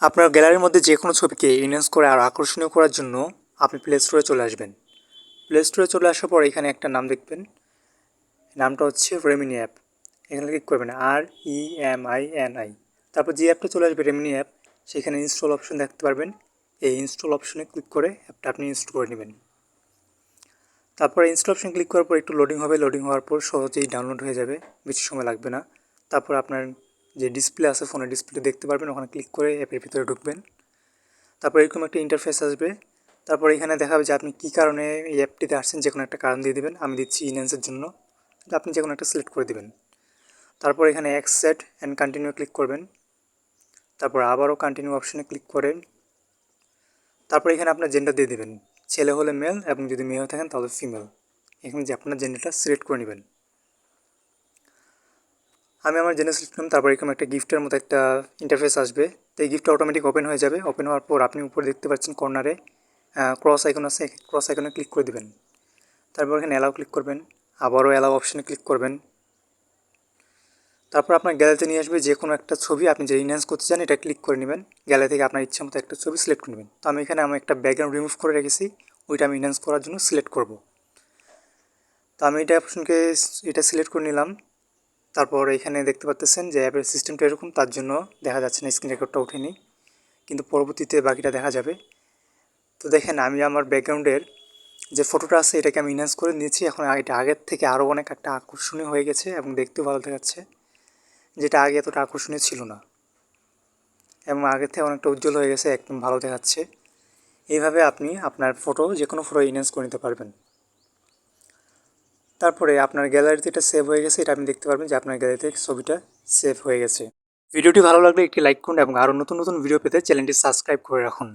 আপনার গ্যালারির মধ্যে যে কোনো ছবিকে এনহ্যান্স করে আরও আকর্ষণীয় করার জন্য আপনি প্লে স্টোরে চলে আসবেন। প্লে স্টোরে চলে আসার পর এখানে একটা নাম দেখবেন, নামটা হচ্ছে রেমিনি অ্যাপ। এখানে ক্লিক করবেন REMINI। তারপর যে অ্যাপটা চলে আসবে রেমিনি অ্যাপ, সেখানে ইনস্টল অপশন দেখতে পারবেন। এই ইনস্টল অপশনে ক্লিক করে অ্যাপটা আপনি ইনস্টল করে নেবেন। তারপরে ইনস্টল অপশন ক্লিক করার পর একটু লোডিং হবে, লোডিং হওয়ার পর সহজেই ডাউনলোড হয়ে যাবে, বেশি সময় লাগবে না। তারপর আপনার যে ডিসপ্লে আছে ফোনের ডিসপ্লে দেখতে পারবেন, ওখানে ক্লিক করে অ্যাপের ভিতরে ঢুকবেন। তারপর এরকম একটা ইন্টারফেস আসবে। তারপর এখানে দেখাবে যে আপনি কী কারণে এই অ্যাপটিতে আসছেন, যে কোনো একটা কারণ দিয়ে দেবেন। আমি দিচ্ছি ইনহ্যান্সের জন্য, আপনি যে কোনো একটা সিলেক্ট করে দেবেন। তারপর এখানে অ্যাকসেপ্ট অ্যান্ড কন্টিনিউ ক্লিক করবেন। তারপর আবারও কন্টিনিউ অপশনে ক্লিক করেন। তারপর এখানে আপনার জেন্ডার দিয়ে দেবেন, ছেলে হলে মেল এবং যদি মেয়ে হয়ে থাকেন তাহলে ফিমেল। এখানে যে আপনার জেন্ডারটা সিলেক্ট করে নেবেন। আমি আমার জেন্ডার সিলেক্ট করলাম। তারপর এরকম একটা গিফটের মতো একটা ইন্টারফেস আসবে। তো এই গিফটটা অটোমেটিক ওপেন হয়ে যাবে। ওপেন হওয়ার পর আপনি উপরে দেখতে পাচ্ছেন কর্নারে ক্রস আইকন আছে, ক্রস আইকনে ক্লিক করে দেবেন। তারপর এখানে অ্যালাউ ক্লিক করবেন, আবারও অ্যালাউ অপশনে ক্লিক করবেন। তারপর আপনার গ্যালারিতে নিয়ে আসবে যে কোনো একটা ছবি আপনি যে ইনহ্যান্স করতে চান এটা ক্লিক করে নেবেন। গ্যালারি থেকে আপনার ইচ্ছা মতো একটা ছবি সিলেক্ট করে নেবেন। তো আমি এখানে আমার একটা ব্যাকগ্রাউন্ড রিমুভ করে রেখেছি, ওইটা আমি ইনহ্যান্স করার জন্য সিলেক্ট করব। তো আমি এটা অপশনকে এটা সিলেক্ট করে নিলাম। তারপর এখানে দেখতে পাচ্ছেন যে অ্যাপের সিস্টেমটা এরকম, তার জন্য দেখা যাচ্ছে না, স্ক্রিন রেকর্ডটা ওঠেনি, কিন্তু পরবর্তীতে বাকিটা দেখা যাবে। তো দেখেন আমি আমার ব্যাকগ্রাউন্ডের যে ফটোটা আছে এটাকে আমি ইনহ্যান্স করে নিয়েছি। এখন এটা আগের থেকে আরও অনেক একটা আকর্ষণীয় হয়ে গেছে এবং দেখতেও ভালো দেখাচ্ছে, যেটা আগে এতটা আকর্ষণীয় ছিল না, এবং আগের থেকে অনেকটা উজ্জ্বল হয়ে গেছে, একদম ভালো দেখাচ্ছে। এইভাবে আপনি আপনার ফটো যে কোনো ফটো ইনহ্যান্স করে নিতে পারবেন। তারপরে আপনার গ্যালারিতে এটা সেভ হয়ে গেছে, এটা আপনি দেখতে পারবেন যে আপনার গ্যালারিতে ছবিটা সেভ হয়ে গেছে। ভিডিওটি ভালো লাগলে একটি লাইক করুন এবং আরও নতুন নতুন ভিডিও পেতে চ্যানেলটি সাবস্ক্রাইব করে রাখুন।